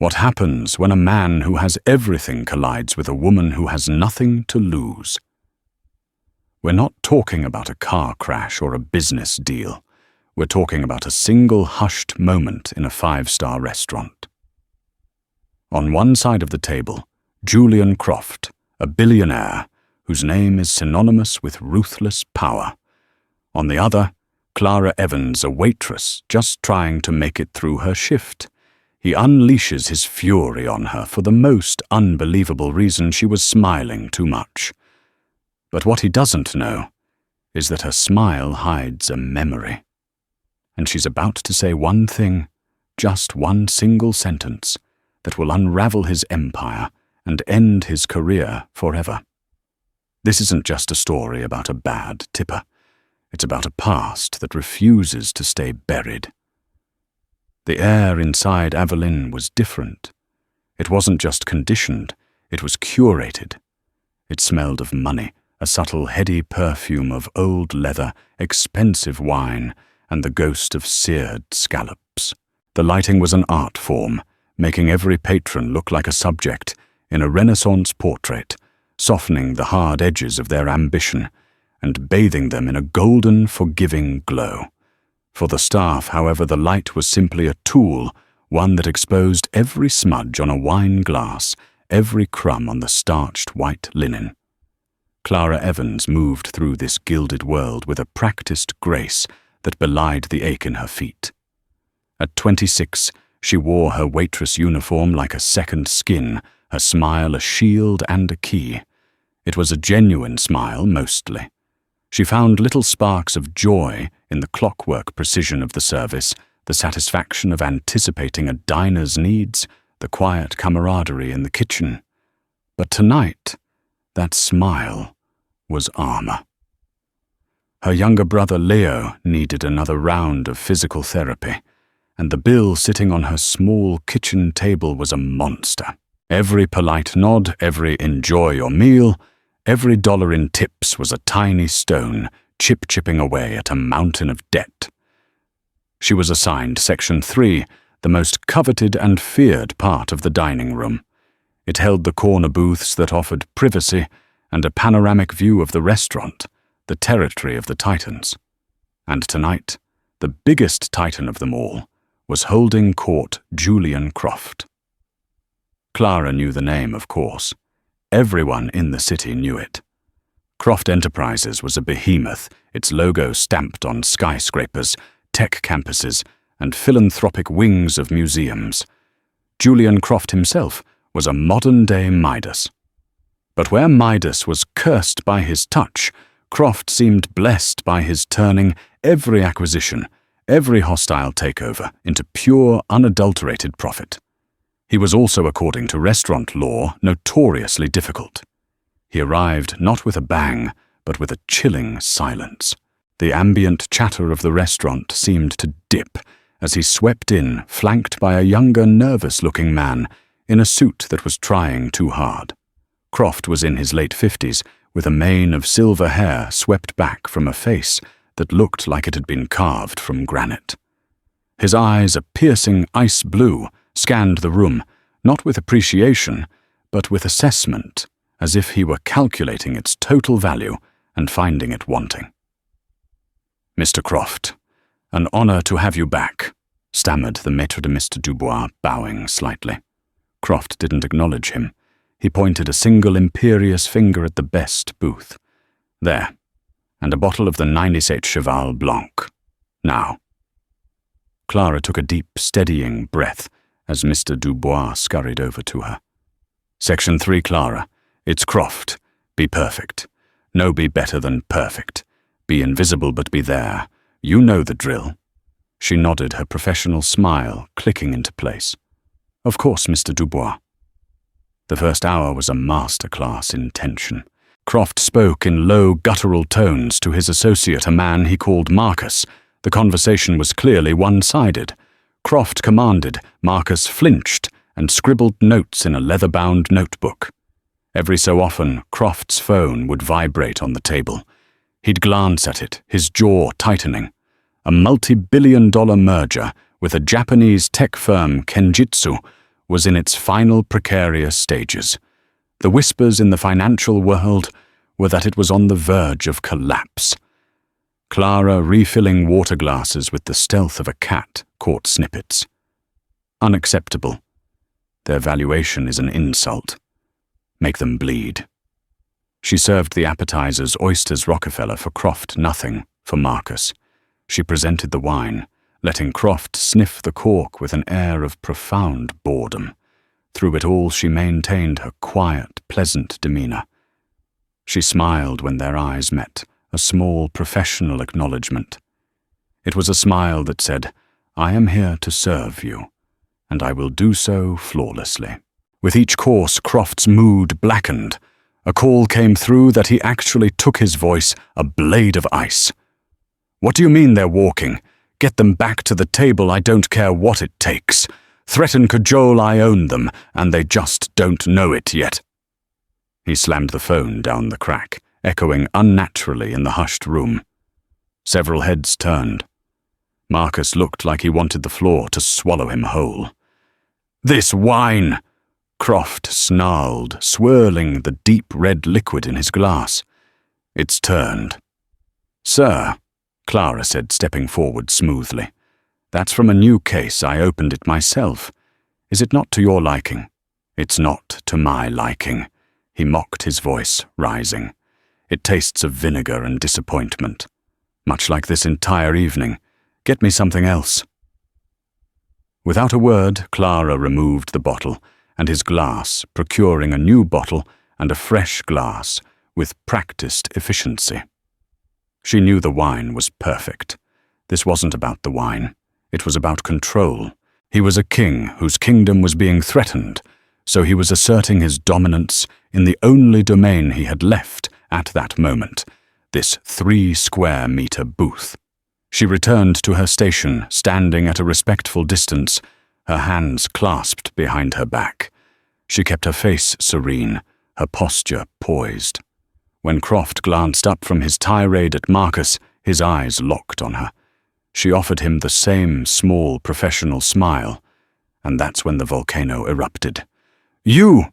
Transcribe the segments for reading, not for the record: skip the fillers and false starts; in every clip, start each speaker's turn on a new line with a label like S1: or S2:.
S1: What happens when a man who has everything collides with a woman who has nothing to lose? We're not talking about a car crash or a business deal. We're talking about a single hushed moment in a five-star restaurant. On one side of the table, Julian Croft, a billionaire whose name is synonymous with ruthless power. On the other, Clara Evans, a waitress just trying to make it through her shift. He unleashes his fury on her for the most unbelievable reason: she was smiling too much. But what he doesn't know is that her smile hides a memory. And she's about to say one thing, just one single sentence, that will unravel his empire and end his career forever. This isn't just a story about a bad tipper. It's about a past that refuses to stay buried. The air inside Avalin was different. It wasn't just conditioned, it was curated. It smelled of money, a subtle heady perfume of old leather, expensive wine, and the ghost of seared scallops. The lighting was an art form, making every patron look like a subject in a Renaissance portrait, softening the hard edges of their ambition and bathing them in a golden, forgiving glow. For the staff, however, the light was simply a tool, one that exposed every smudge on a wine glass, every crumb on the starched white linen. Clara Evans moved through this gilded world with a practiced grace that belied the ache in her feet. At 26, she wore her waitress uniform like a second skin, her smile a shield and a key. It was a genuine smile, mostly. She found little sparks of joy in the clockwork precision of the service, the satisfaction of anticipating a diner's needs, the quiet camaraderie in the kitchen. But tonight, that smile was armor. Her younger brother Leo needed another round of physical therapy, and the bill sitting on her small kitchen table was a monster. Every polite nod, every enjoy your meal, every dollar in tips was a tiny stone, chipping away at a mountain of debt. She was assigned Section 3, the most coveted and feared part of the dining room. It held the corner booths that offered privacy and a panoramic view of the restaurant, the territory of the titans. And tonight, the biggest titan of them all was holding court Julian Croft. Clara knew the name, of course. Everyone in the city knew it. Croft Enterprises was a behemoth, its logo stamped on skyscrapers, tech campuses, and philanthropic wings of museums. Julian Croft himself was a modern-day Midas. But where Midas was cursed by his touch, Croft seemed blessed by his turning every acquisition, every hostile takeover, into pure, unadulterated profit. He was also, according to restaurant law, notoriously difficult. He arrived not with a bang, but with a chilling silence. The ambient chatter of the restaurant seemed to dip as he swept in, flanked by a younger, nervous-looking man in a suit that was trying too hard. Croft was in his late 50s, with a mane of silver hair swept back from a face that looked like it had been carved from granite. His eyes, a piercing ice blue, scanned the room, not with appreciation, but with assessment, as if he were calculating its total value and finding it wanting. "Mr. Croft, an honor to have you back," stammered the maître de Mr. Dubois, bowing slightly. Croft didn't acknowledge him. He pointed a single imperious finger at the best booth. "There, and a bottle of the 97 Cheval Blanc. Now." Clara took a deep, steadying breath as Mr. Dubois scurried over to her. "Section 3, Clara. It's Croft. Be perfect. No be better than perfect. Be invisible but be there. You know the drill." She nodded, her professional smile clicking into place. "Of course, Mr. Dubois." The first hour was a masterclass in tension. Croft spoke in low, guttural tones to his associate, a man he called Marcus. The conversation was clearly one-sided. Croft commanded, Marcus flinched and scribbled notes in a leather-bound notebook. Every so often, Croft's phone would vibrate on the table. He'd glance at it, his jaw tightening. A multi-billion-dollar merger with a Japanese tech firm, Kenjitsu, was in its final precarious stages. The whispers in the financial world were that it was on the verge of collapse. Clara, refilling water glasses with the stealth of a cat, caught snippets. Unacceptable. Their valuation is an insult. Make them bleed. She served the appetizers oysters Rockefeller for Croft, nothing for Marcus. She presented the wine, letting Croft sniff the cork with an air of profound boredom. Through it all she maintained her quiet, pleasant demeanor. She smiled when their eyes met, a small professional acknowledgement. It was a smile that said, "I am here to serve you, and I will do so flawlessly." With each course, Croft's mood blackened. A call came through that he actually took his voice a blade of ice. "What do you mean they're walking? Get them back to the table, I don't care what it takes. Threaten, cajole, I own them, and they just don't know it yet." He slammed the phone down the crack, echoing unnaturally in the hushed room. Several heads turned. Marcus looked like he wanted the floor to swallow him whole. "This wine!" Croft snarled, swirling the deep red liquid in his glass. "It's turned." "Sir," Clara said, stepping forward smoothly, "that's from a new case. I opened it myself. Is it not to your liking?" "It's not to my liking," he mocked, his voice rising. "It tastes of vinegar and disappointment. Much like this entire evening. Get me something else." Without a word, Clara removed the bottle and his glass, procuring a new bottle and a fresh glass with practiced efficiency. She knew the wine was perfect. This wasn't about the wine. It was about control. He was a king whose kingdom was being threatened, so he was asserting his dominance in the only domain he had left at that moment, this 3-square-meter booth. She returned to her station, standing at a respectful distance, her hands clasped behind her back. She kept her face serene, her posture poised. When Croft glanced up from his tirade at Marcus, his eyes locked on her. She offered him the same small professional smile, and that's when the volcano erupted. "You!"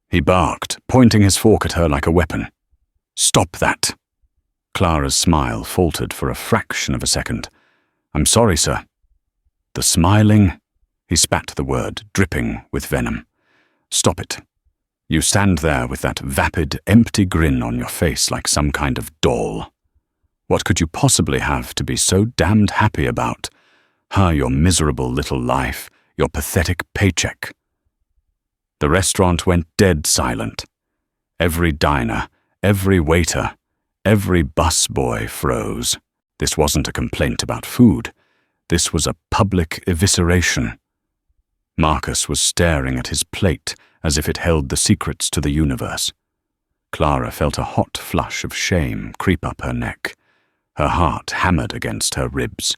S1: he barked, pointing his fork at her like a weapon. "Stop that!" Clara's smile faltered for a fraction of a second. "I'm sorry, sir." "The smiling?" He spat the word, dripping with venom. "Stop it. You stand there with that vapid, empty grin on your face like some kind of doll. What could you possibly have to be so damned happy about? Your miserable little life, your pathetic paycheck." The restaurant went dead silent. Every diner, every waiter, every busboy froze. This wasn't a complaint about food. This was a public evisceration. Marcus was staring at his plate as if it held the secrets to the universe. Clara felt a hot flush of shame creep up her neck. Her heart hammered against her ribs.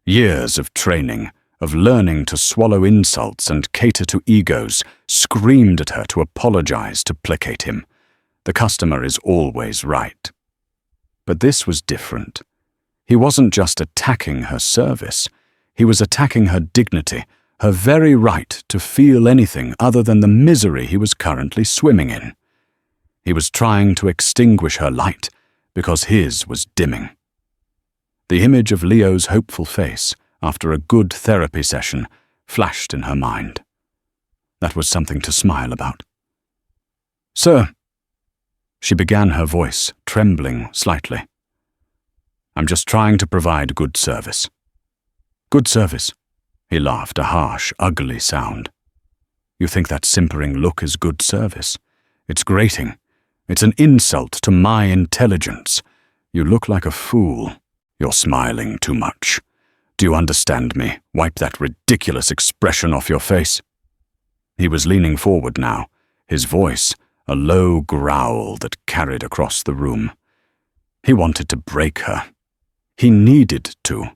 S1: Years of training, of learning to swallow insults and cater to egos, screamed at her to apologize, to placate him. The customer is always right. But this was different. He wasn't just attacking her service. He was attacking her dignity, her very right to feel anything other than the misery he was currently swimming in. He was trying to extinguish her light because his was dimming. The image of Leo's hopeful face after a good therapy session flashed in her mind. That was something to smile about. "Sir," she began, her voice trembling slightly. "I'm just trying to provide good service." "Good service?" He laughed, a harsh, ugly sound. "You think that simpering look is good service? It's grating. It's an insult to my intelligence. You look like a fool. You're smiling too much. Do you understand me? Wipe that ridiculous expression off your face." He was leaning forward now, his voice a low growl that carried across the room. He wanted to break her. He needed to.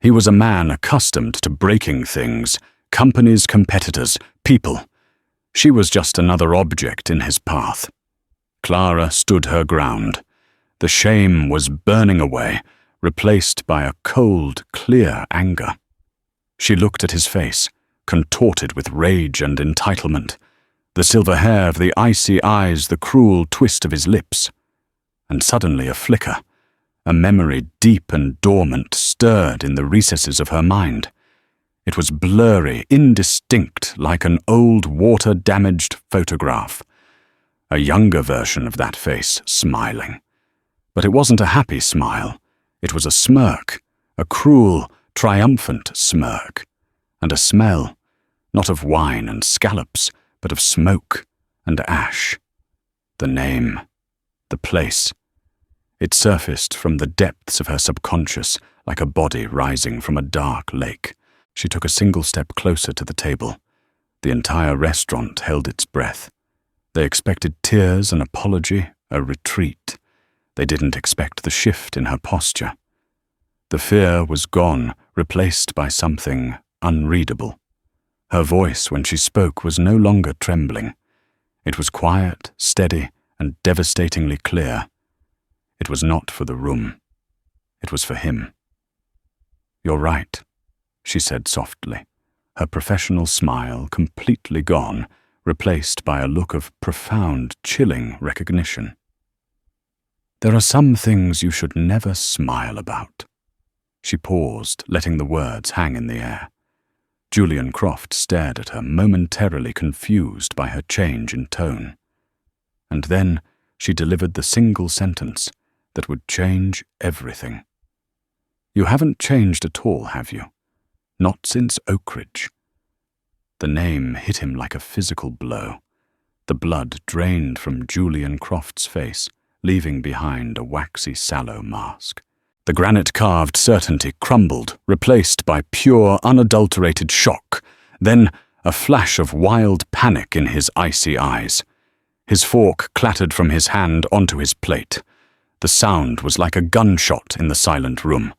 S1: He was a man accustomed to breaking things, companies, competitors, people. She was just another object in his path. Clara stood her ground. The shame was burning away, replaced by a cold, clear anger. She looked at his face, contorted with rage and entitlement, the silver hair of the icy eyes, the cruel twist of his lips. And suddenly a flicker, a memory deep and dormant, stirred in the recesses of her mind. It was blurry, indistinct, like an old water-damaged photograph. A younger version of that face, smiling. But it wasn't a happy smile. It was a smirk, a cruel, triumphant smirk. And a smell, not of wine and scallops, but of smoke and ash. The name, the place. It surfaced from the depths of her subconscious like a body rising from a dark lake. She took a single step closer to the table. The entire restaurant held its breath. They expected tears, an apology, a retreat. They didn't expect the shift in her posture. The fear was gone, replaced by something unreadable. Her voice, when she spoke, was no longer trembling. It was quiet, steady, and devastatingly clear. It was not for the room. It was for him. "You're right," she said softly, her professional smile completely gone, replaced by a look of profound, chilling recognition. "There are some things you should never smile about." She paused, letting the words hang in the air. Julian Croft stared at her, momentarily confused by her change in tone. And then she delivered the single sentence that would change everything. "You haven't changed at all, have you? Not since Oakridge." The name hit him like a physical blow. The blood drained from Julian Croft's face, leaving behind a waxy, sallow mask. The granite-carved certainty crumbled, replaced by pure, unadulterated shock, then a flash of wild panic in his icy eyes. His fork clattered from his hand onto his plate. The sound was like a gunshot in the silent room.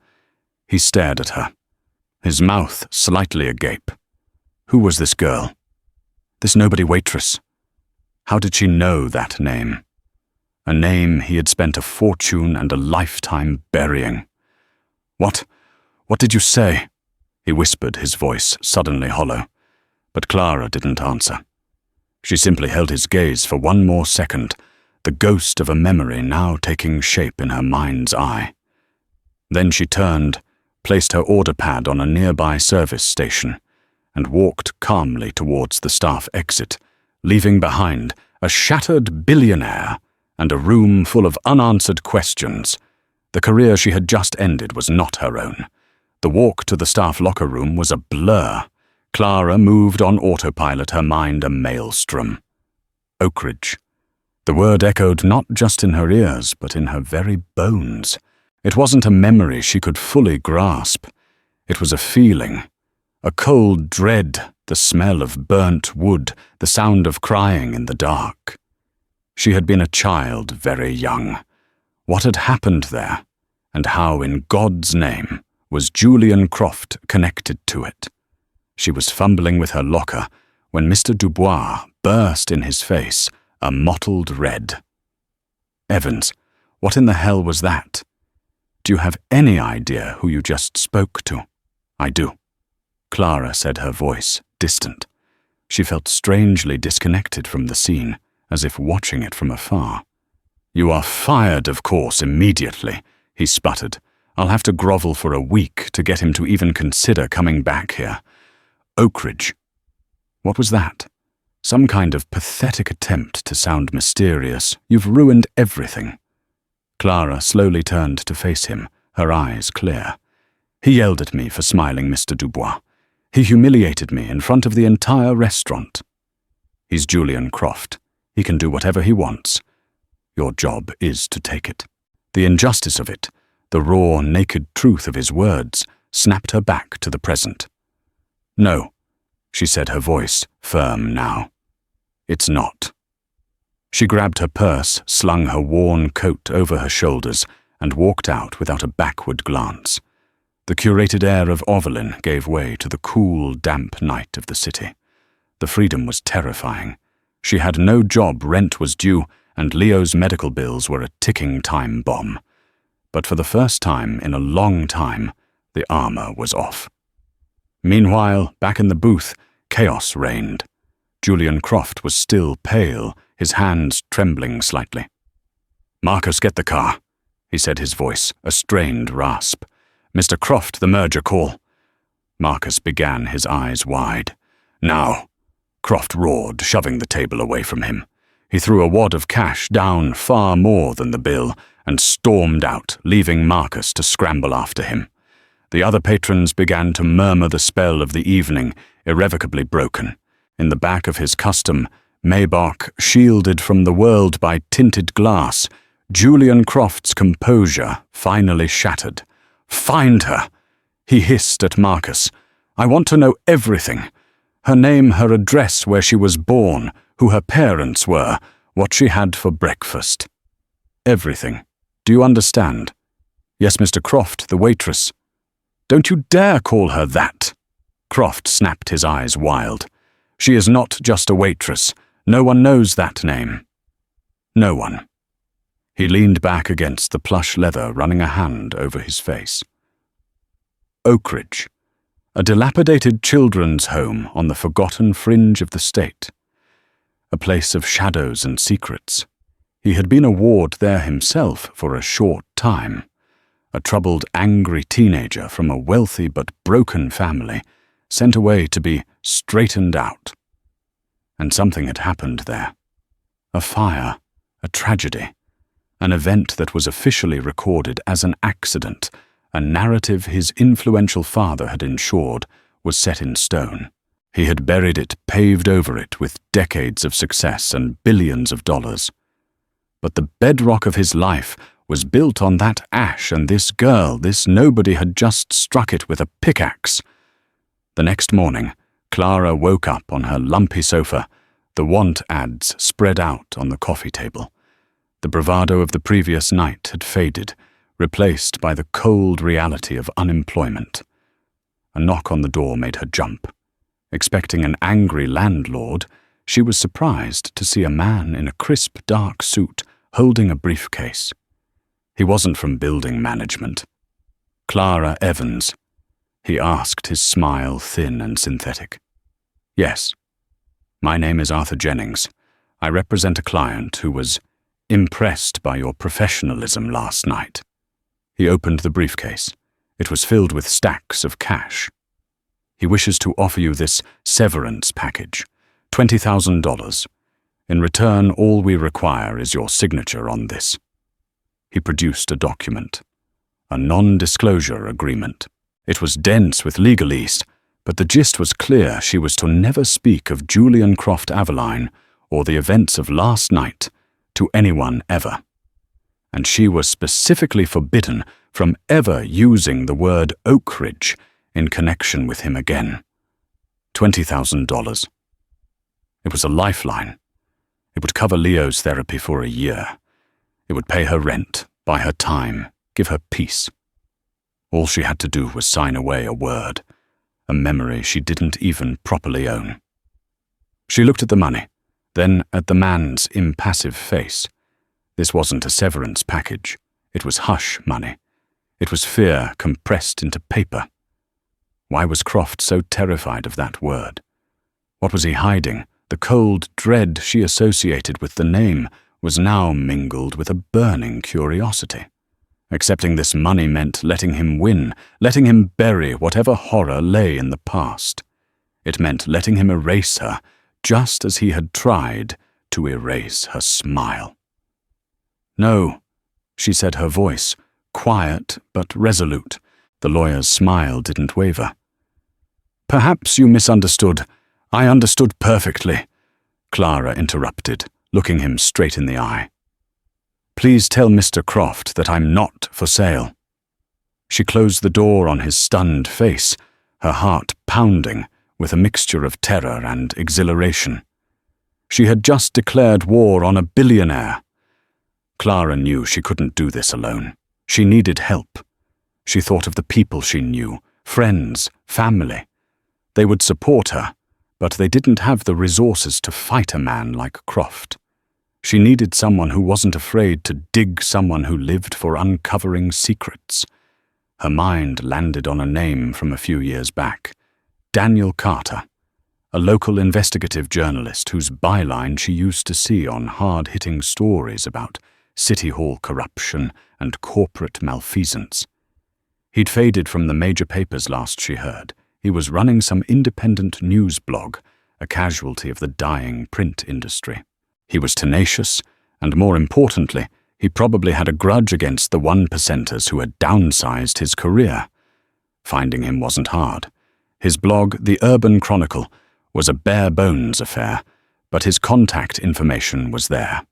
S1: He stared at her, his mouth slightly agape. Who was this girl? This nobody waitress? How did she know that name? A name he had spent a fortune and a lifetime burying. What did you say?" he whispered, his voice suddenly hollow. But Clara didn't answer. She simply held his gaze for one more second, the ghost of a memory now taking shape in her mind's eye. Then she turned, placed her order pad on a nearby service station, and walked calmly towards the staff exit, leaving behind a shattered billionaire and a room full of unanswered questions. The career she had just ended was not her own. The walk to the staff locker room was a blur. Clara moved on autopilot, her mind a maelstrom. Oakridge. The word echoed not just in her ears, but in her very bones. It wasn't a memory she could fully grasp. It was a feeling, a cold dread, the smell of burnt wood, the sound of crying in the dark. She had been a child very young. What had happened there, and how in God's name was Julian Croft connected to it? She was fumbling with her locker when Mr. Dubois burst in his face, a mottled red. "Evans, what in the hell was that? Do you have any idea who you just spoke to?" "I do," Clara said, her voice distant. She felt strangely disconnected from the scene, as if watching it from afar. "You are fired, of course, immediately," he sputtered. "I'll have to grovel for a week to get him to even consider coming back here. Oakridge. What was that? Some kind of pathetic attempt to sound mysterious. You've ruined everything." Clara slowly turned to face him, her eyes clear. "He yelled at me for smiling, Mr. Dubois. He humiliated me in front of the entire restaurant. He's Julian Croft. He can do whatever he wants. Your job is to take it." The injustice of it, the raw, naked truth of his words, snapped her back to the present. "No," she said, her voice firm now. "It's not." She grabbed her purse, slung her worn coat over her shoulders, and walked out without a backward glance. The curated air of Avalin gave way to the cool, damp night of the city. The freedom was terrifying. She had no job, rent was due, and Leo's medical bills were a ticking time bomb. But for the first time in a long time, the armor was off. Meanwhile, back in the booth, chaos reigned. Julian Croft was still pale, his hands trembling slightly. "Marcus, get the car," he said, his voice a strained rasp. "Mr. Croft, the merger call." Marcus began, his eyes wide. "Now," Croft roared, shoving the table away from him. He threw a wad of cash down, far more than the bill, and stormed out, leaving Marcus to scramble after him. The other patrons began to murmur the spell of the evening, irrevocably broken. In the back of his custom, Maybach, shielded from the world by tinted glass, Julian Croft's composure finally shattered. "Find her!" he hissed at Marcus. "I want to know everything. Her name, her address, where she was born, who her parents were, what she had for breakfast. Everything. Do you understand?" "Yes, Mr. Croft, the waitress." "Don't you dare call her that!" Croft snapped, his eyes wild. "She is not just a waitress. No one knows that name." "No one." He leaned back against the plush leather, running a hand over his face. Oakridge, a dilapidated children's home on the forgotten fringe of the state. A place of shadows and secrets. He had been a ward there himself for a short time. A troubled, angry teenager from a wealthy but broken family, sent away to be straightened out. And something had happened there. A fire, a tragedy, an event that was officially recorded as an accident, a narrative his influential father had ensured was set in stone. He had buried it, paved over it with decades of success and billions of dollars. But the bedrock of his life was built on that ash, and this girl, this nobody, had just struck it with a pickaxe. The next morning, Clara woke up on her lumpy sofa, the want ads spread out on the coffee table. The bravado of the previous night had faded, replaced by the cold reality of unemployment. A knock on the door made her jump. Expecting an angry landlord, she was surprised to see a man in a crisp, dark suit holding a briefcase. He wasn't from building management. "Clara Evans?" he asked, his smile thin and synthetic. "Yes. My name is Arthur Jennings. I represent a client who was impressed by your professionalism last night." He opened the briefcase. It was filled with stacks of cash. "He wishes to offer you this severance package, $20,000. In return, all we require is your signature on this." He produced a document, a non-disclosure agreement. It was dense with legalese, but the gist was clear. She was to never speak of Julian Croft Avalin or the events of last night to anyone ever. And she was specifically forbidden from ever using the word Oakridge in connection with him again. $20,000. It was a lifeline. It would cover Leo's therapy for a year. It would pay her rent, buy her time, give her peace. All she had to do was sign away a word, a memory she didn't even properly own. She looked at the money, then at the man's impassive face. This wasn't a severance package. It was hush money. It was fear compressed into paper. Why was Croft so terrified of that word? What was he hiding? The cold dread she associated with the name was now mingled with a burning curiosity. Accepting this money meant letting him win, letting him bury whatever horror lay in the past. It meant letting him erase her, just as he had tried to erase her smile. "No," she said, her voice quiet but resolute. The lawyer's smile didn't waver. "Perhaps you misunderstood. I understood perfectly," Clara interrupted, looking him straight in the eye. "Please tell Mr. Croft that I'm not for sale." She closed the door on his stunned face, her heart pounding with a mixture of terror and exhilaration. She had just declared war on a billionaire. Clara knew she couldn't do this alone. She needed help. She thought of the people she knew, friends, family. They would support her, but they didn't have the resources to fight a man like Croft. She needed someone who wasn't afraid to dig someone who lived for uncovering secrets. Her mind landed on a name from a few years back, Daniel Carter, a local investigative journalist whose byline she used to see on hard-hitting stories about City Hall corruption and corporate malfeasance. He'd faded from the major papers last she heard. He was running some independent news blog, a casualty of the dying print industry. He was tenacious, and more importantly, he probably had a grudge against the 1%ers who had downsized his career. Finding him wasn't hard. His blog, The Urban Chronicle, was a bare-bones affair, but his contact information was there.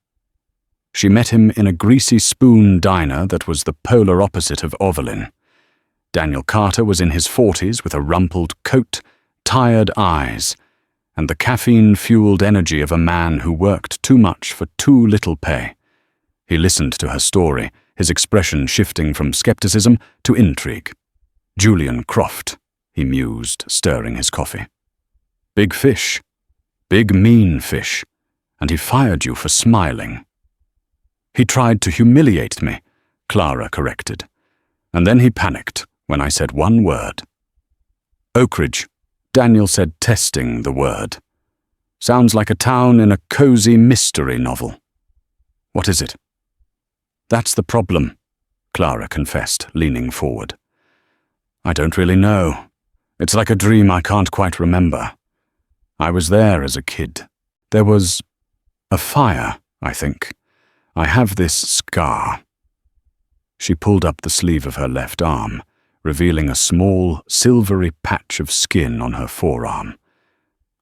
S1: She met him in a greasy spoon diner that was the polar opposite of Avalin. Daniel Carter was in his 40s with a rumpled coat, tired eyes, and the caffeine-fueled energy of a man who worked too much for too little pay. He listened to her story, his expression shifting from skepticism to intrigue. Julian Croft, he mused, stirring his coffee. Big fish. Big mean fish. And he fired you for smiling. He tried to humiliate me, Clara corrected. And then he panicked when I said one word. Oakridge, Daniel said, testing the word. Sounds like a town in a cozy mystery novel. What is it? That's the problem, Clara confessed, leaning forward. I don't really know. It's like a dream I can't quite remember. I was there as a kid. There was a fire, I think. I have this scar. She pulled up the sleeve of her left arm, revealing a small, silvery patch of skin on her forearm.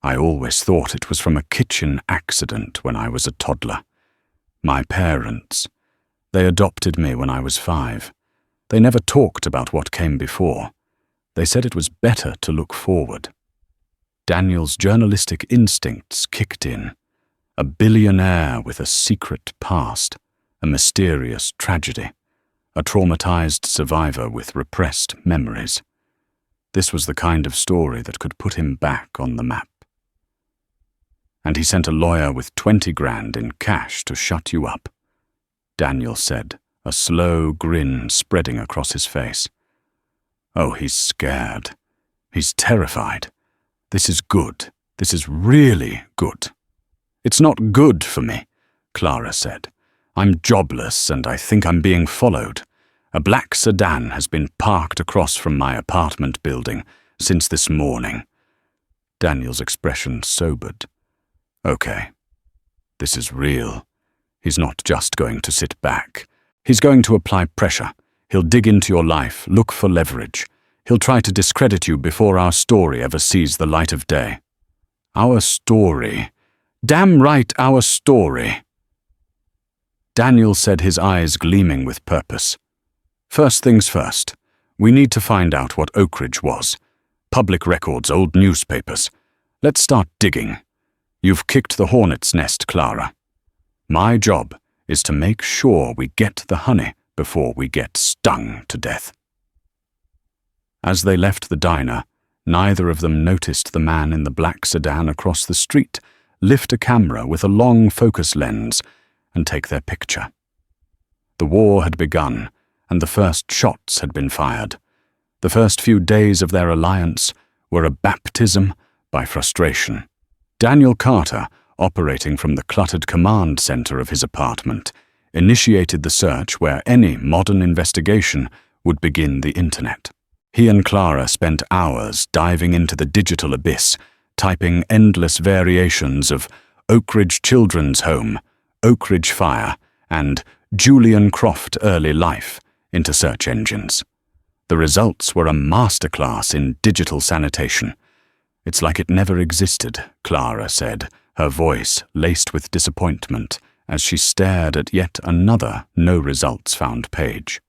S1: I always thought it was from a kitchen accident when I was a toddler. My parents, they adopted me when I was 5. They never talked about what came before. They said it was better to look forward. Daniel's journalistic instincts kicked in. A billionaire with a secret past, a mysterious tragedy, a traumatized survivor with repressed memories. This was the kind of story that could put him back on the map. And he sent a lawyer with 20 grand in cash to shut you up, Daniel said, a slow grin spreading across his face. Oh, he's scared. He's terrified. This is good. This is really good. It's not good for me, Clara said. I'm jobless and I think I'm being followed. A black sedan has been parked across from my apartment building since this morning. Daniel's expression sobered. Okay, this is real. He's not just going to sit back. He's going to apply pressure. He'll dig into your life, look for leverage. He'll try to discredit you before our story ever sees the light of day. Our story. Damn right, our story. Daniel said, his eyes gleaming with purpose. First things first. We need to find out what Oakridge was. Public records, old newspapers. Let's start digging. You've kicked the hornet's nest, Clara. My job is to make sure we get the honey before we get stung to death. As they left the diner, neither of them noticed the man in the black sedan across the street lift a camera with a long focus lens and take their picture. The war had begun, and the first shots had been fired. The first few days of their alliance were a baptism by frustration. Daniel Carter, operating from the cluttered command center of his apartment, initiated the search where any modern investigation would begin the internet. He and Clara spent hours diving into the digital abyss, typing endless variations of Oakridge Children's Home, Oakridge Fire, and Julian Croft Early Life into search engines. The results were a masterclass in digital sanitation. It's like it never existed, Clara said, her voice laced with disappointment as she stared at yet another no results found page.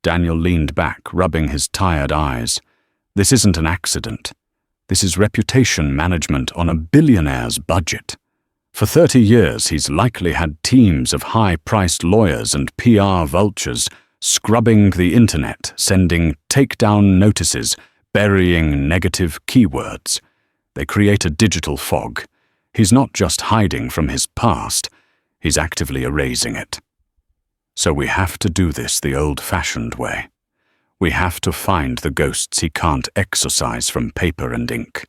S1: Daniel leaned back, rubbing his tired eyes. This isn't an accident. This is reputation management on a billionaire's budget. For 30 years, he's likely had teams of high-priced lawyers and PR vultures scrubbing the internet, sending takedown notices, burying negative keywords. They create a digital fog. He's not just hiding from his past, he's actively erasing it. So we have to do this the old-fashioned way. We have to find the ghosts he can't exorcise from paper and ink.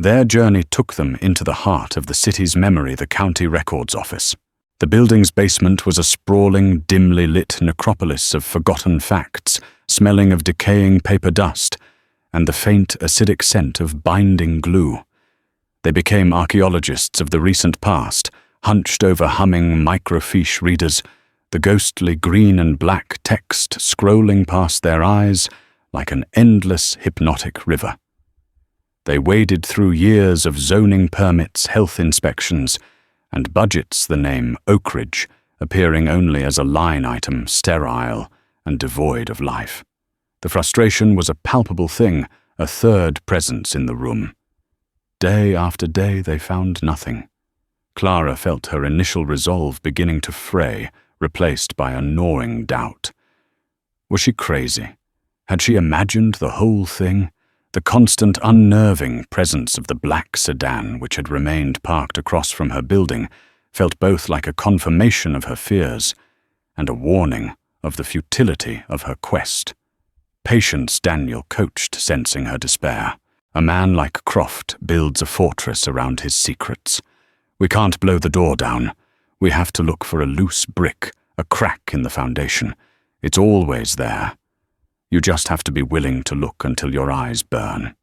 S1: Their journey took them into the heart of the city's memory, the county records office. The building's basement was a sprawling, dimly lit necropolis of forgotten facts, smelling of decaying paper dust and the faint acidic scent of binding glue. They became archaeologists of the recent past, hunched over humming microfiche readers, the ghostly green and black text scrolling past their eyes like an endless hypnotic river. They waded through years of zoning permits, health inspections, and budgets, the name Oakridge appearing only as a line item, sterile and devoid of life. The frustration was a palpable thing, a third presence in the room. Day after day they found nothing. Clara felt her initial resolve beginning to fray, replaced by a gnawing doubt. Was she crazy? Had she imagined the whole thing? The constant unnerving presence of the black sedan which had remained parked across from her building felt both like a confirmation of her fears and a warning of the futility of her quest. Patience, Daniel coached, sensing her despair. A man like Croft builds a fortress around his secrets. We can't blow the door down. We have to look for a loose brick, a crack in the foundation. It's always there. You just have to be willing to look until your eyes burn.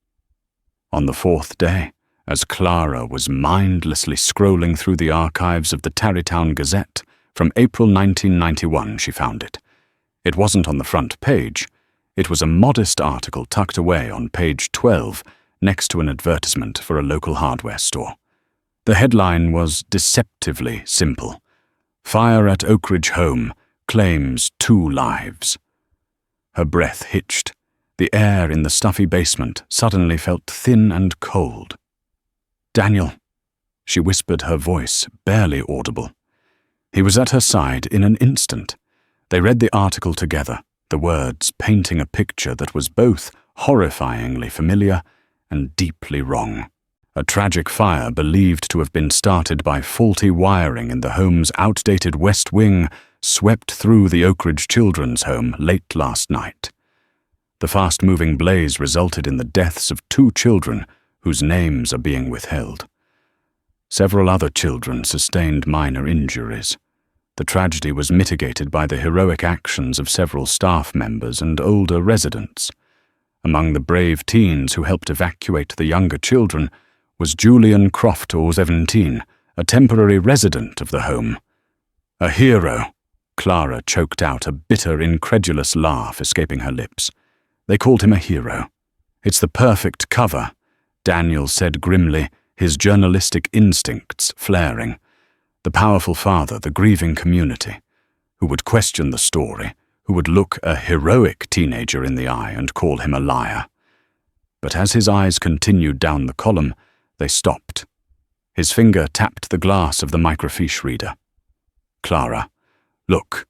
S1: On the fourth day, as Clara was mindlessly scrolling through the archives of the Tarrytown Gazette, from April 1991 she found it. It wasn't on the front page. It was a modest article tucked away on page 12, next to an advertisement for a local hardware store. The headline was deceptively simple. Fire at Oakridge Home claims 2 lives. Her breath hitched. The air in the stuffy basement suddenly felt thin and cold. "Daniel," she whispered, her voice barely audible. He was at her side in an instant. They read the article together, the words painting a picture that was both horrifyingly familiar and deeply wrong. A tragic fire believed to have been started by faulty wiring in the home's outdated west wing swept through the Oakridge Children's Home late last night. The fast-moving blaze resulted in the deaths of 2 children whose names are being withheld. Several other children sustained minor injuries. The tragedy was mitigated by the heroic actions of several staff members and older residents. Among the brave teens who helped evacuate the younger children was Julian Croft, 17, a temporary resident of the home. "A hero," Clara choked out, a bitter, incredulous laugh escaping her lips. "They called him a hero. It's the perfect cover," Daniel said grimly, his journalistic instincts flaring. The powerful father, the grieving community, who would question the story, who would look a heroic teenager in the eye and call him a liar. But as his eyes continued down the column, they stopped. His finger tapped the glass of the microfiche reader. "Clara, look."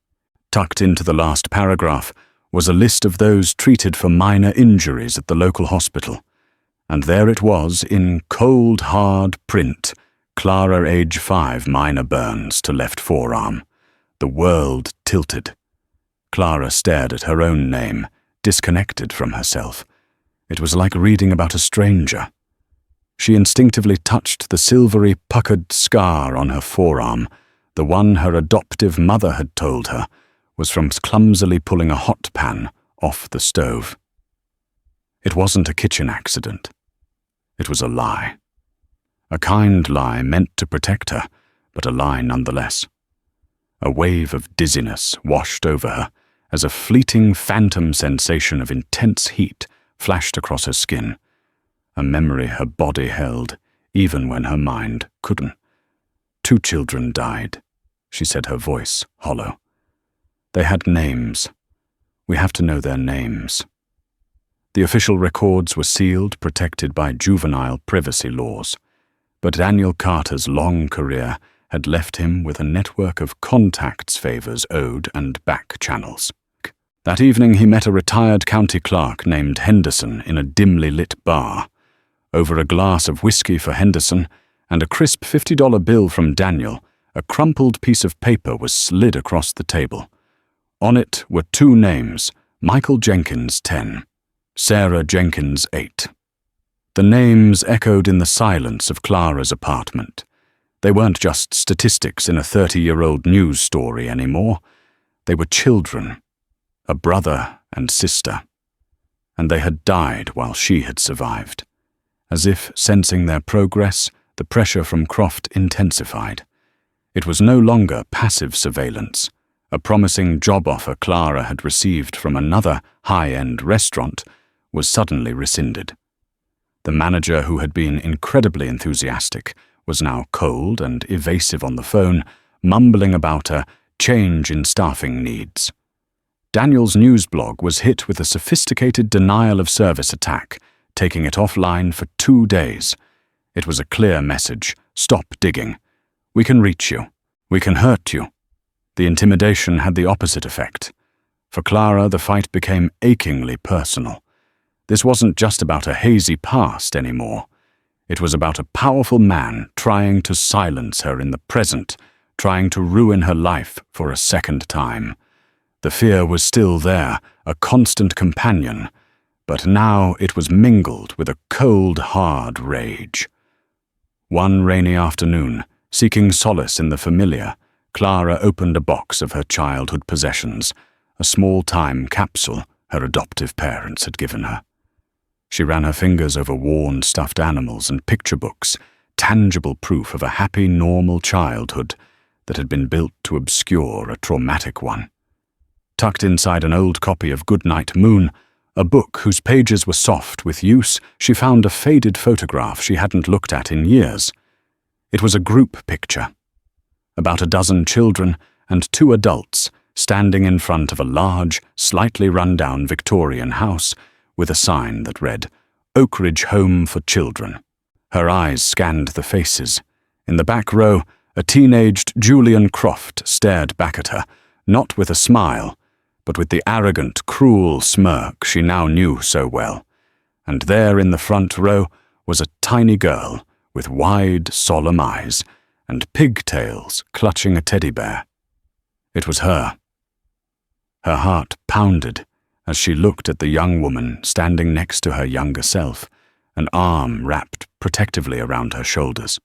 S1: Tucked into the last paragraph was a list of those treated for minor injuries at the local hospital. And there it was in cold, hard print. Clara, age 5, minor burns to left forearm. The world tilted. Clara stared at her own name, disconnected from herself. It was like reading about a stranger. She instinctively touched the silvery, puckered scar on her forearm. The one her adoptive mother had told her was from clumsily pulling a hot pan off the stove. It wasn't a kitchen accident. It was a lie. A kind lie meant to protect her, but a lie nonetheless. A wave of dizziness washed over her as a fleeting phantom sensation of intense heat flashed across her skin, a memory her body held, even when her mind couldn't. 2 children died, she said, her voice hollow. They had names. We have to know their names. The official records were sealed, protected by juvenile privacy laws. But Daniel Carter's long career had left him with a network of contacts, favors owed, and back channels. That evening he met a retired county clerk named Henderson in a dimly lit bar. Over a glass of whiskey for Henderson and a crisp $50 bill from Daniel, a crumpled piece of paper was slid across the table. On it were 2 names, Michael Jenkins, 10, Sarah Jenkins, 8. The names echoed in the silence of Clara's apartment. They weren't just statistics in a 30-year-old news story anymore. They were children, a brother and sister. And they had died while she had survived. As if sensing their progress, the pressure from Croft intensified. It was no longer passive surveillance. A promising job offer Clara had received from another high-end restaurant was suddenly rescinded. The manager, who had been incredibly enthusiastic, was now cold and evasive on the phone, mumbling about a change in staffing needs. Daniel's news blog was hit with a sophisticated denial-of-service attack, taking it offline for 2 days. It was a clear message: stop digging. We can reach you. We can hurt you. The intimidation had the opposite effect. For Clara, the fight became achingly personal. This wasn't just about a hazy past anymore. It was about a powerful man trying to silence her in the present, trying to ruin her life for a second time. The fear was still there, a constant companion, but now it was mingled with a cold, hard rage. One rainy afternoon, seeking solace in the familiar, Clara opened a box of her childhood possessions, a small time capsule her adoptive parents had given her. She ran her fingers over worn stuffed animals and picture books, tangible proof of a happy, normal childhood that had been built to obscure a traumatic one. Tucked inside an old copy of Goodnight Moon, a book whose pages were soft with use, she found a faded photograph she hadn't looked at in years. It was a group picture. About a dozen children and 2 adults standing in front of a large, slightly run-down Victorian house with a sign that read, "Oak Ridge Home for Children." Her eyes scanned the faces. In the back row, a teenaged Julian Croft stared back at her, not with a smile, but with the arrogant, cruel smirk she now knew so well. And there in the front row was a tiny girl with wide, solemn eyes and pigtails clutching a teddy bear. It was her. Her heart pounded as she looked at the young woman standing next to her younger self, an arm wrapped protectively around her shoulders.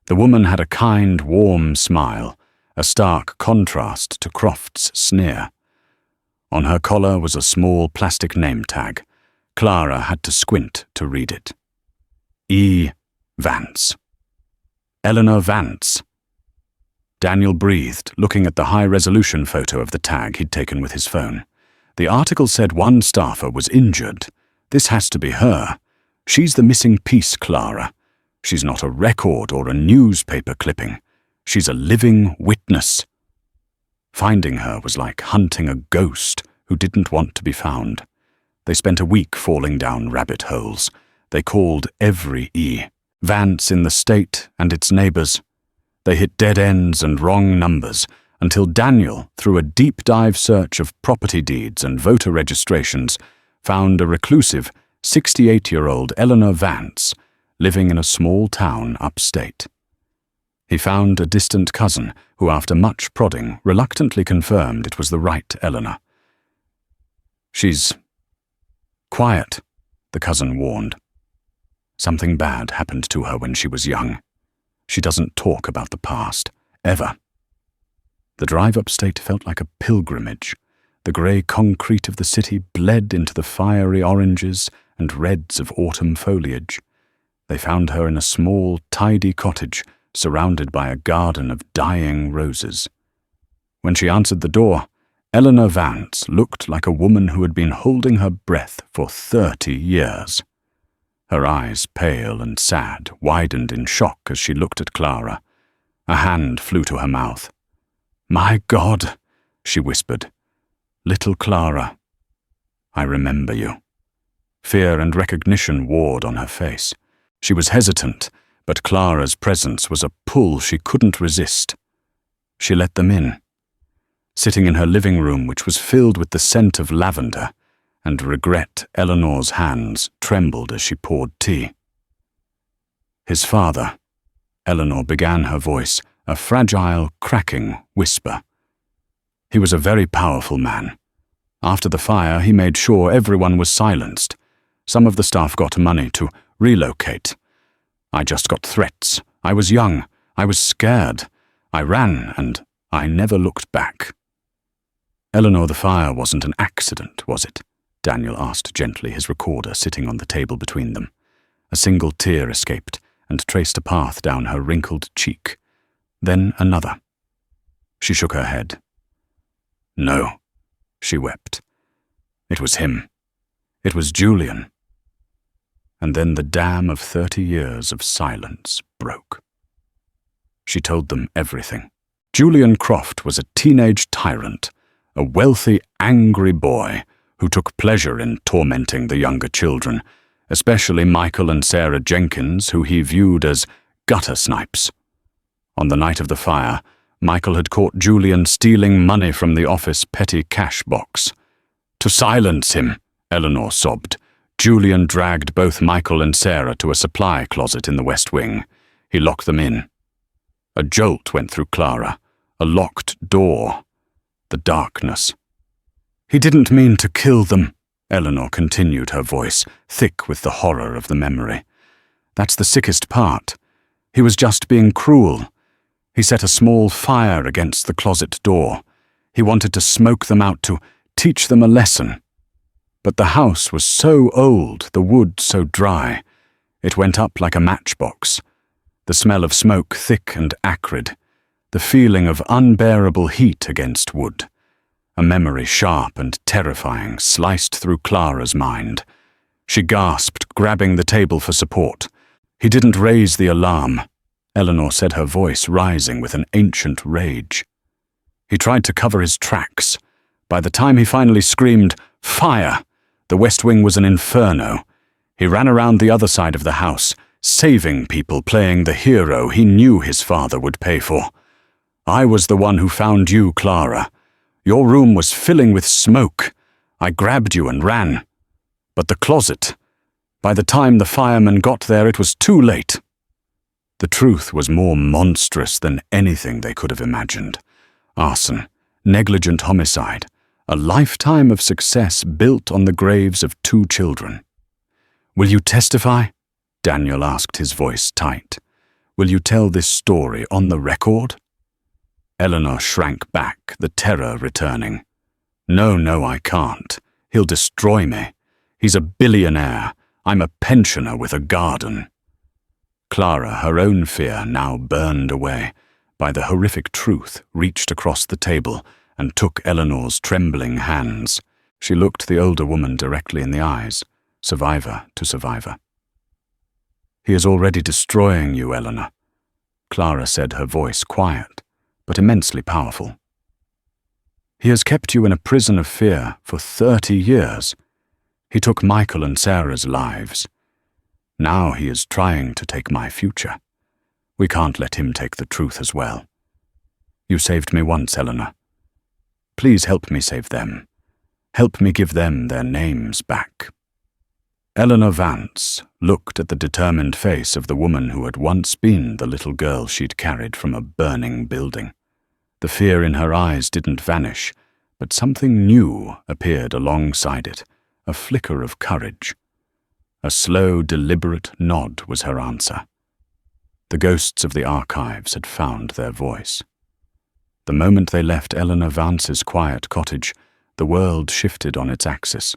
S1: The woman had a kind, warm smile, a stark contrast to Croft's sneer. On her collar was a small plastic name tag. Clara had to squint to read it. E. Vance. Eleanor Vance. Daniel breathed, looking at the high-resolution photo of the tag he'd taken with his phone. The article said one staffer was injured. This has to be her. She's the missing piece, Clara. She's not a record or a newspaper clipping. She's a living witness. Finding her was like hunting a ghost who didn't want to be found. They spent a week falling down rabbit holes. They called every E. Vance in the state and its neighbors. They hit dead ends and wrong numbers until Daniel, through a deep-dive search of property deeds and voter registrations, found a reclusive 68-year-old Eleanor Vance living in a small town upstate. He found a distant cousin who, after much prodding, reluctantly confirmed it was the right Eleanor. "She's quiet," the cousin warned. "Something bad happened to her when she was young. She doesn't talk about the past, ever." The drive upstate felt like a pilgrimage. The grey concrete of the city bled into the fiery oranges and reds of autumn foliage. They found her in a small, tidy cottage surrounded by a garden of dying roses. When she answered the door, Eleanor Vance looked like a woman who had been holding her breath for 30 years. Her eyes, pale and sad, widened in shock as she looked at Clara. A hand flew to her mouth. "My God," she whispered. "Little Clara, I remember you." Fear and recognition warred on her face. She was hesitant, but Clara's presence was a pull she couldn't resist. She let them in. Sitting in her living room, which was filled with the scent of lavender, and regret, Eleanor's hands trembled as she poured tea. "His father," Eleanor began, her voice a fragile, cracking whisper. "He was a very powerful man. After the fire, he made sure everyone was silenced. Some of the staff got money to relocate. I just got threats. I was young. I was scared. I ran, and I never looked back." "Eleanor, the fire wasn't an accident, was it?" Daniel asked gently, his recorder sitting on the table between them. A single tear escaped and traced a path down her wrinkled cheek. Then another. She shook her head. "No," she wept. "It was him. It was Julian." And then the dam of 30 years of silence broke. She told them everything. Julian Croft was a teenage tyrant, a wealthy, angry boy who took pleasure in tormenting the younger children, especially Michael and Sarah Jenkins, who he viewed as gutter snipes. On the night of the fire, Michael had caught Julian stealing money from the office petty cash box. To silence him, Eleanor sobbed, Julian dragged both Michael and Sarah to a supply closet in the West Wing. He locked them in. A jolt went through Clara, a locked door, the darkness. "He didn't mean to kill them," Eleanor continued, her voice thick with the horror of the memory. "That's the sickest part. He was just being cruel. He set a small fire against the closet door. He wanted to smoke them out to teach them a lesson. But the house was so old, the wood so dry. It went up like a matchbox. The smell of smoke thick and acrid. The feeling of unbearable heat against wood. A memory sharp and terrifying sliced through Clara's mind. She gasped, grabbing the table for support. "He didn't raise the alarm," Eleanor said, her voice rising with an ancient rage. "He tried to cover his tracks. By the time he finally screamed, 'Fire!' the West Wing was an inferno. He ran around the other side of the house, saving people, playing the hero he knew his father would pay for. I was the one who found you, Clara. Your room was filling with smoke. I grabbed you and ran. But the closet, by the time the firemen got there, it was too late." The truth was more monstrous than anything they could have imagined. Arson, negligent homicide, a lifetime of success built on the graves of 2 children. "Will you testify?" Daniel asked, his voice tight. "Will you tell this story on the record?" Eleanor shrank back, the terror returning. No, I can't. He'll destroy me. He's a billionaire. I'm a pensioner with a garden." Clara, her own fear now burned away by the horrific truth, reached across the table and took Eleanor's trembling hands. She looked the older woman directly in the eyes, survivor to survivor. "He is already destroying you, Eleanor," Clara said, her voice quiet, but immensely powerful. "He has kept you in a prison of fear for 30 years. He took Michael and Sarah's lives. Now he is trying to take my future. We can't let him take the truth as well. You saved me once, Eleanor. Please help me save them. Help me give them their names back." Eleanor Vance looked at the determined face of the woman who had once been the little girl she'd carried from a burning building. The fear in her eyes didn't vanish, but something new appeared alongside it, a flicker of courage. A slow, deliberate nod was her answer. The ghosts of the archives had found their voice. The moment they left Eleanor Vance's quiet cottage, the world shifted on its axis.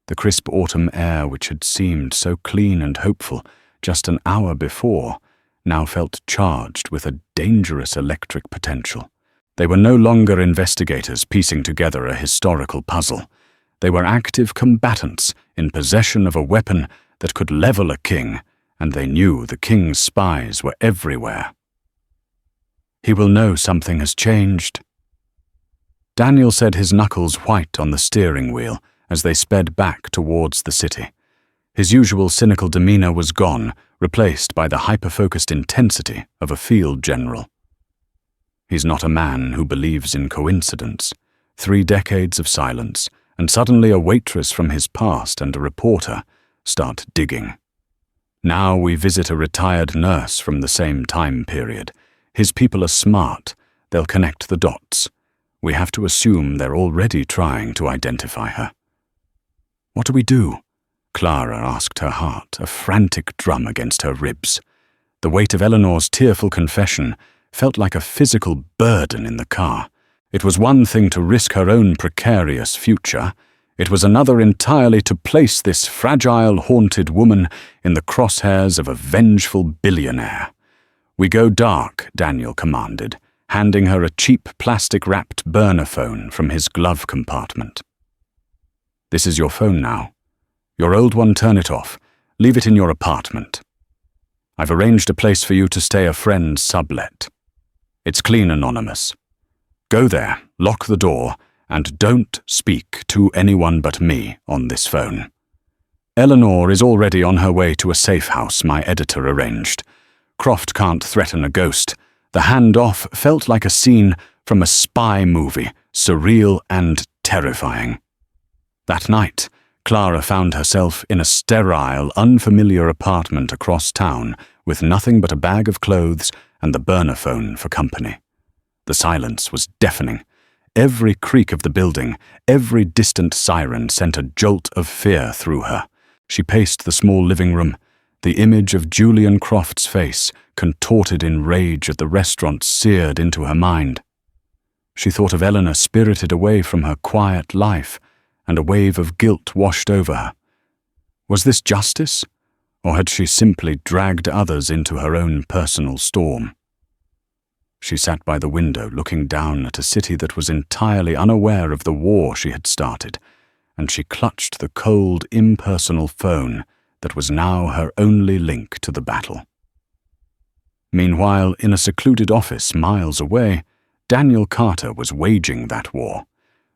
S1: The crisp autumn air, which had seemed so clean and hopeful just an hour before, now felt charged with a dangerous electric potential. They were no longer investigators piecing together a historical puzzle. They were active combatants in possession of a weapon that could level a king, and they knew the king's spies were everywhere. "He will know something has changed." Daniel said, his knuckles white on the steering wheel as they sped back towards the city. His usual cynical demeanor was gone, replaced by the hyper-focused intensity of a field general. He's not a man who believes in coincidence. 3 decades of silence, and suddenly a waitress from his past and a reporter start digging. Now we visit a retired nurse from the same time period. His people are smart. They'll connect the dots. We have to assume they're already trying to identify her. "What do we do?" Clara asked her heart, a frantic drum against her ribs. The weight of Eleanor's tearful confession felt like a physical burden in the car. It was one thing to risk her own precarious future. It was another entirely to place this fragile, haunted woman in the crosshairs of a vengeful billionaire. "We go dark," Daniel commanded, handing her a cheap plastic-wrapped burner phone from his glove compartment. "This is your phone now. Your old one, turn it off. Leave it in your apartment. I've arranged a place for you to stay a friend's sublet. It's clean anonymous. Go there, lock the door, and don't speak to anyone but me on this phone. Eleanor is already on her way to a safe house my editor arranged. Croft can't threaten a ghost. The handoff felt like a scene from a spy movie, surreal and terrifying." That night, Clara found herself in a sterile, unfamiliar apartment across town with nothing but a bag of clothes and the burner phone for company. The silence was deafening. Every creak of the building, every distant siren sent a jolt of fear through her. She paced the small living room, the image of Julian Croft's face, contorted in rage at the restaurant, seared into her mind. She thought of Eleanor spirited away from her quiet life, and a wave of guilt washed over her. Was this justice, or had she simply dragged others into her own personal storm? She sat by the window looking down at a city that was entirely unaware of the war she had started, and she clutched the cold, impersonal phone that was now her only link to the battle. Meanwhile, in a secluded office miles away, Daniel Carter was waging that war.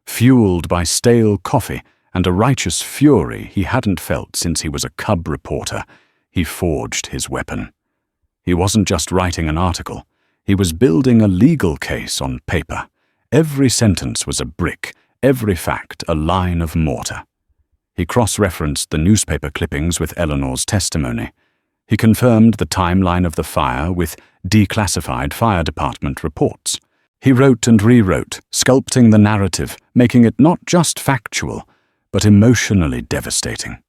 S1: Fueled by stale coffee and a righteous fury he hadn't felt since he was a cub reporter, he forged his weapon. He wasn't just writing an article. He was building a legal case on paper. Every sentence was a brick, every fact a line of mortar. He cross-referenced the newspaper clippings with Eleanor's testimony. He confirmed the timeline of the fire with declassified fire department reports. He wrote and rewrote, sculpting the narrative, making it not just factual, but emotionally devastating.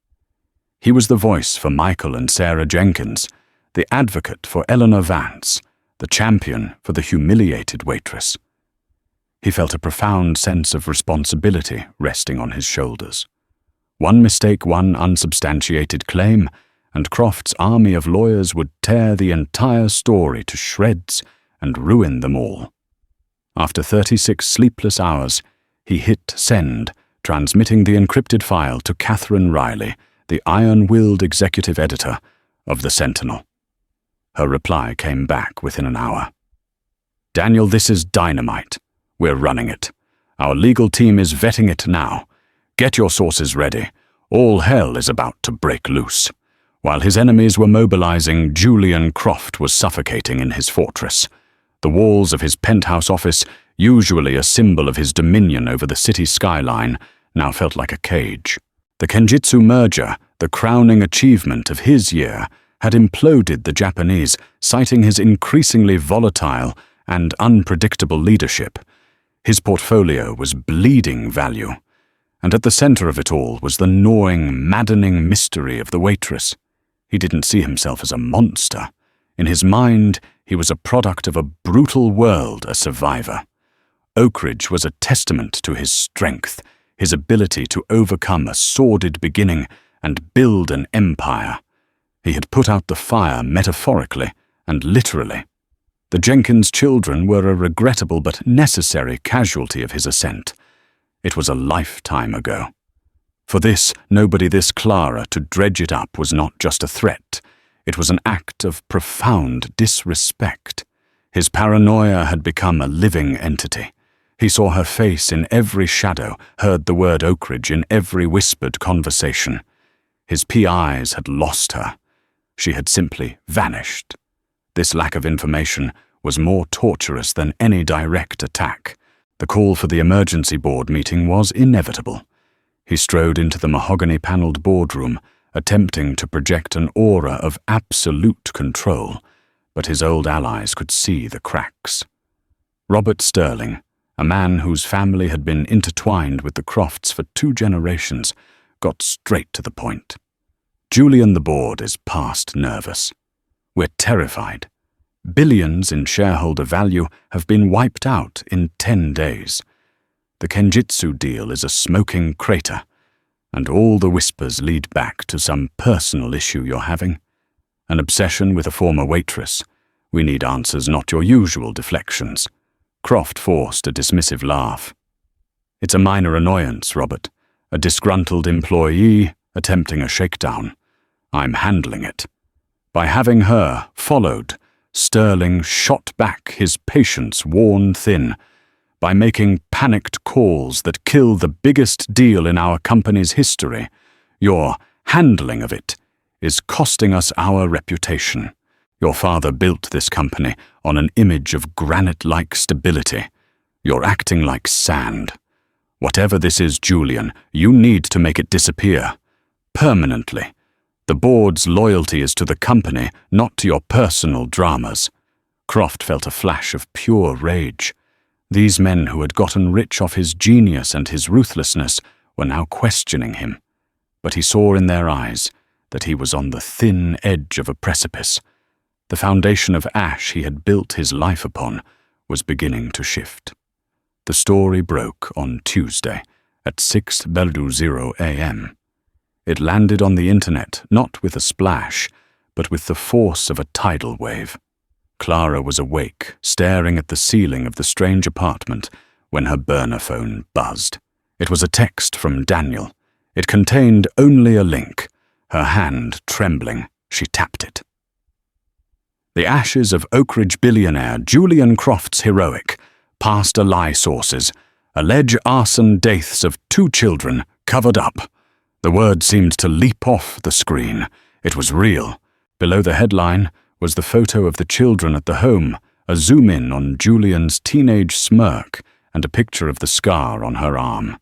S1: He was the voice for Michael and Sarah Jenkins, the advocate for Eleanor Vance, the champion for the humiliated waitress. He felt a profound sense of responsibility resting on his shoulders. One mistake, one unsubstantiated claim, and Croft's army of lawyers would tear the entire story to shreds and ruin them all. After 36 sleepless hours, he hit send, transmitting the encrypted file to Catherine Riley, the iron-willed executive editor of the Sentinel. Her reply came back within an hour. "Daniel, this is dynamite. We're running it. Our legal team is vetting it now. Get your sources ready. All hell is about to break loose." While his enemies were mobilizing, Julian Croft was suffocating in his fortress. The walls of his penthouse office, usually a symbol of his dominion over the city skyline, now felt like a cage. The Kenjutsu merger, the crowning achievement of his year, had imploded the Japanese, citing his increasingly volatile and unpredictable leadership. His portfolio was bleeding value, and at the center of it all was the gnawing, maddening mystery of the waitress. He didn't see himself as a monster. In his mind, he was a product of a brutal world, a survivor. Oakridge was a testament to his strength, his ability to overcome a sordid beginning and build an empire. He had put out the fire metaphorically and literally. The Jenkins children were a regrettable but necessary casualty of his ascent. It was a lifetime ago. For this, nobody this Clara to dredge it up was not just a threat. It was an act of profound disrespect. His paranoia had become a living entity. He saw her face in every shadow, heard the word Oakridge in every whispered conversation. His PIs had lost her. She had simply vanished. This lack of information was more torturous than any direct attack. The call for the emergency board meeting was inevitable. He strode into the mahogany-paneled boardroom, attempting to project an aura of absolute control, but his old allies could see the cracks. Robert Sterling, a man whose family had been intertwined with the Crofts for 2 generations, got straight to the point. Julian the board is past nervous. We're terrified. Billions in shareholder value have been wiped out in 10 days. The Kenjutsu deal is a smoking crater, and all the whispers lead back to some personal issue you're having. An obsession with a former waitress. We need answers, not your usual deflections. Croft forced a dismissive laugh. It's a minor annoyance, Robert. A disgruntled employee attempting a shakedown. I'm handling it. By having her followed, Sterling shot back his patience worn thin. By making panicked calls that kill the biggest deal in our company's history, your handling of it is costing us our reputation. Your father built this company on an image of granite-like stability. You're acting like sand. Whatever this is, Julian, you need to make it disappear. Permanently. The board's loyalty is to the company, not to your personal dramas. Croft felt a flash of pure rage. These men who had gotten rich off his genius and his ruthlessness were now questioning him. But he saw in their eyes that he was on the thin edge of a precipice. The foundation of ash he had built his life upon was beginning to shift. The story broke on Tuesday at 6:00 a.m. It landed on the internet not with a splash, but with the force of a tidal wave. Clara was awake, staring at the ceiling of the strange apartment, when her burner phone buzzed. It was a text from Daniel. It contained only a link. Her hand trembling, she tapped it. The ashes of Oak Ridge billionaire Julian Croft's heroic, past-a-lie sources allege arson deaths of 2 children covered up. The word seemed to leap off the screen. It was real. Below the headline was the photo of the children at the home, a zoom-in on Julian's teenage smirk, and a picture of the scar on her arm.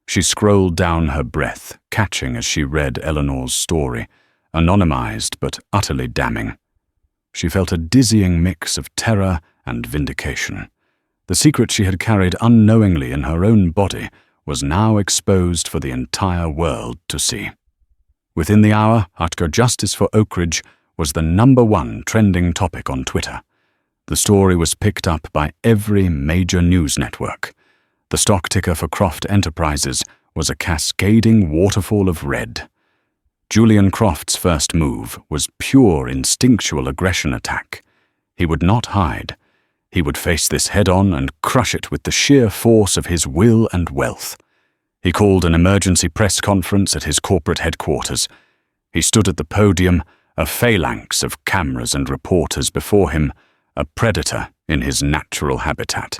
S1: She scrolled down her breath, catching as she read Eleanor's story, anonymized but utterly damning. She felt a dizzying mix of terror and vindication. The secret she had carried unknowingly in her own body was now exposed for the entire world to see. Within the hour, Utker Justice for Oak Ridge was the #1 trending topic on Twitter. The story was picked up by every major news network. The stock ticker for Croft Enterprises was a cascading waterfall of red. Julian Croft's first move was pure instinctual aggression attack. He would not hide. He would face this head-on and crush it with the sheer force of his will and wealth. He called an emergency press conference at his corporate headquarters. He stood at the podium, a phalanx of cameras and reporters before him, a predator in his natural habitat.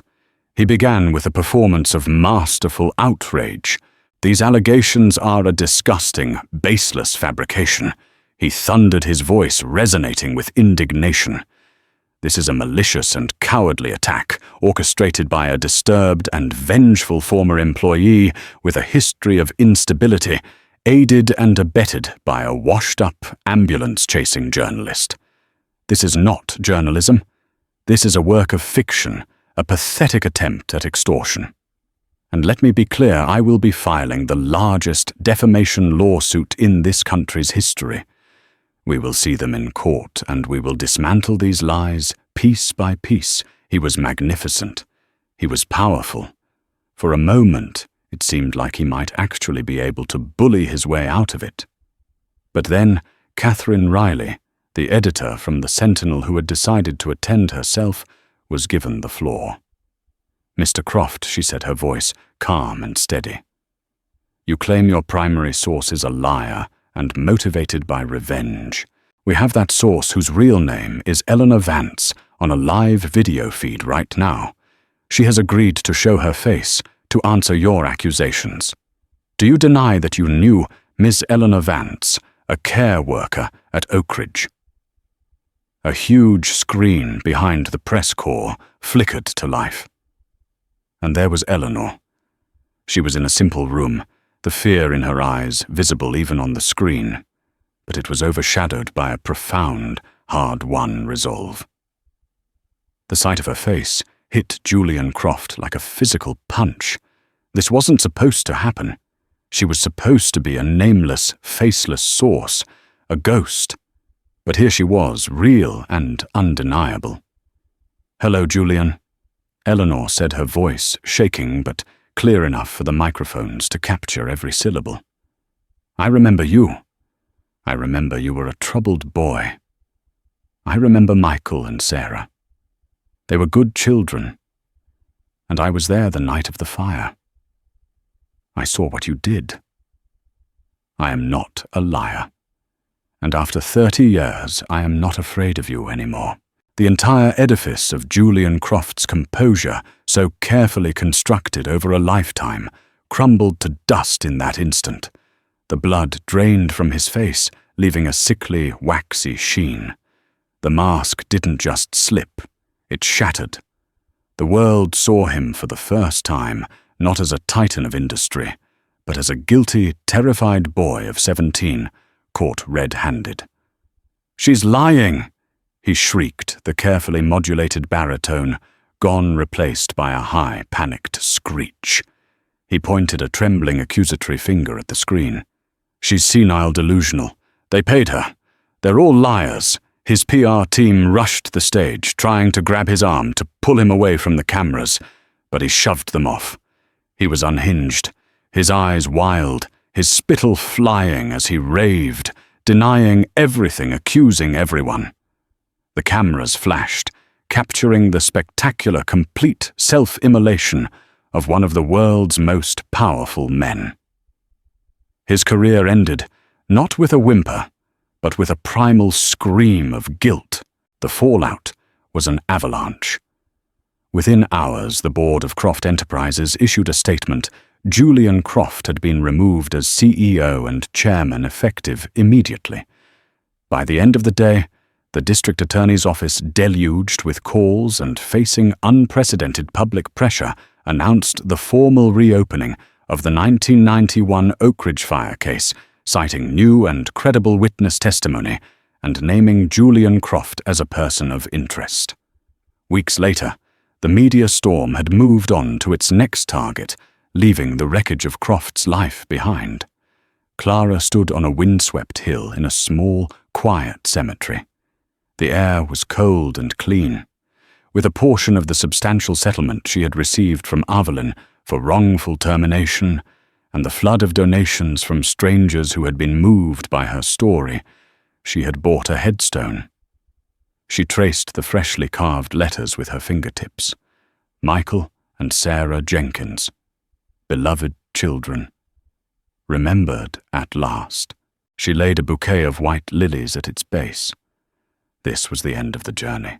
S1: He began with a performance of masterful outrage. These allegations are a disgusting, baseless fabrication. He thundered, his voice resonating with indignation. This is a malicious and cowardly attack, orchestrated by a disturbed and vengeful former employee with a history of instability, aided and abetted by a washed-up, ambulance-chasing journalist. This is not journalism. This is a work of fiction, a pathetic attempt at extortion. And let me be clear, I will be filing the largest defamation lawsuit in this country's history. We will see them in court, and we will dismantle these lies piece by piece. He was magnificent. He was powerful. For a moment, it seemed like he might actually be able to bully his way out of it. But then, Catherine Riley, the editor from the Sentinel who had decided to attend herself, was given the floor. "Mr. Croft," she said, her voice calm and steady. "You claim your primary source is a liar and motivated by revenge. We have that source whose real name is Eleanor Vance on a live video feed right now. She has agreed to show her face to answer your accusations. Do you deny that you knew Miss Eleanor Vance, a care worker at Oak Ridge?" A huge screen behind the press corps flickered to life. And there was Eleanor. She was in a simple room, the fear in her eyes visible even on the screen, but it was overshadowed by a profound, hard-won resolve. The sight of her face hit Julian Croft like a physical punch. This wasn't supposed to happen. She was supposed to be a nameless, faceless source, a ghost. But here she was, real and undeniable. "Hello, Julian," Eleanor said, her voice shaking but clear enough for the microphones to capture every syllable. "I remember you. I remember you were a troubled boy. I remember Michael and Sarah. They were good children. And I was there the night of the fire. I saw what you did. I am not a liar. And after 30 years, I am not afraid of you anymore." The entire edifice of Julian Croft's composure, so carefully constructed over a lifetime, crumbled to dust in that instant. The blood drained from his face, leaving a sickly, waxy sheen. The mask didn't just slip, it shattered. The world saw him for the first time, not as a titan of industry, but as a guilty, terrified boy of 17, caught red-handed. "She's lying!" he shrieked, the carefully modulated baritone, gone replaced by a high, panicked screech. He pointed a trembling accusatory finger at the screen. "She's senile delusional. They paid her. They're all liars." His PR team rushed the stage, trying to grab his arm to pull him away from the cameras, but he shoved them off. He was unhinged, his eyes wild, his spittle flying as he raved, denying everything, accusing everyone. The cameras flashed, capturing the spectacular, complete self-immolation of one of the world's most powerful men. His career ended, not with a whimper, but with a primal scream of guilt. The fallout was an avalanche. Within hours, the board of Croft Enterprises issued a statement. Julian Croft had been removed as CEO and chairman effective immediately. By the end of the day, the district attorney's office, deluged with calls and facing unprecedented public pressure, announced the formal reopening of the 1991 Oak Ridge fire case, citing new and credible witness testimony and naming Julian Croft as a person of interest. Weeks later, the media storm had moved on to its next target, leaving the wreckage of Croft's life behind. Clara stood on a windswept hill in a small, quiet cemetery. The air was cold and clean. With a portion of the substantial settlement she had received from Avalin for wrongful termination, and the flood of donations from strangers who had been moved by her story, she had bought a headstone. She traced the freshly carved letters with her fingertips. Michael and Sarah Jenkins, beloved children, remembered at last. She laid a bouquet of white lilies at its base. This was the end of the journey.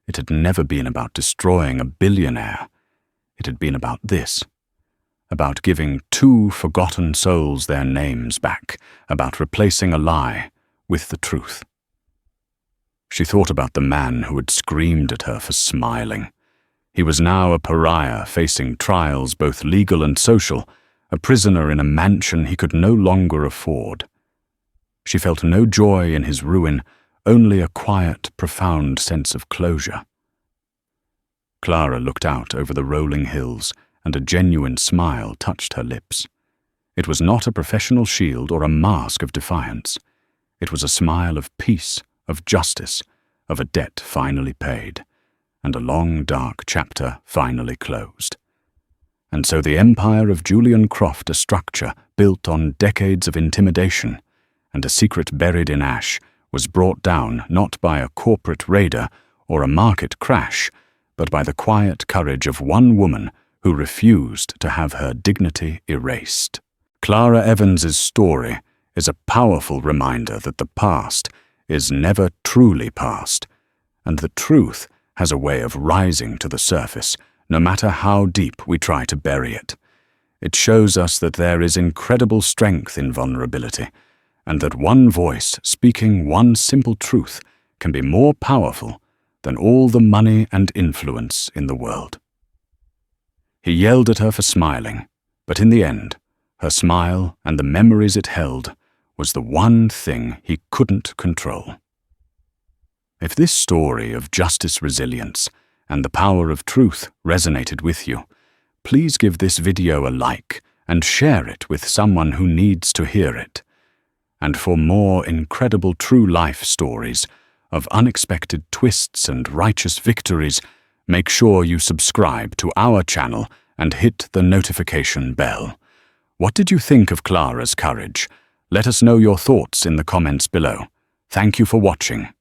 S1: It had never been about destroying a billionaire. It had been about this. About giving 2 forgotten souls their names back. About replacing a lie with the truth. She thought about the man who had screamed at her for smiling. He was now a pariah facing trials both legal and social, a prisoner in a mansion he could no longer afford. She felt no joy in his ruin, only a quiet, profound sense of closure. Clara looked out over the rolling hills, and a genuine smile touched her lips. It was not a professional shield or a mask of defiance. It was a smile of peace, of justice, of a debt finally paid, and a long, dark chapter finally closed. And so the empire of Julian Croft, a structure built on decades of intimidation and a secret buried in ash, was brought down not by a corporate raider or a market crash, but by the quiet courage of one woman who refused to have her dignity erased. Clara Evans's story is a powerful reminder that the past is never truly past, and the truth has a way of rising to the surface, no matter how deep we try to bury it. It shows us that there is incredible strength in vulnerability, and that one voice speaking one simple truth can be more powerful than all the money and influence in the world. He yelled at her for smiling, but in the end, her smile and the memories it held was the one thing he couldn't control. If this story of justice, resilience, and the power of truth resonated with you, please give this video a like and share it with someone who needs to hear it. And for more incredible true-life stories of unexpected twists and righteous victories, make sure you subscribe to our channel and hit the notification bell. What did you think of Clara's courage? Let us know your thoughts in the comments below. Thank you for watching.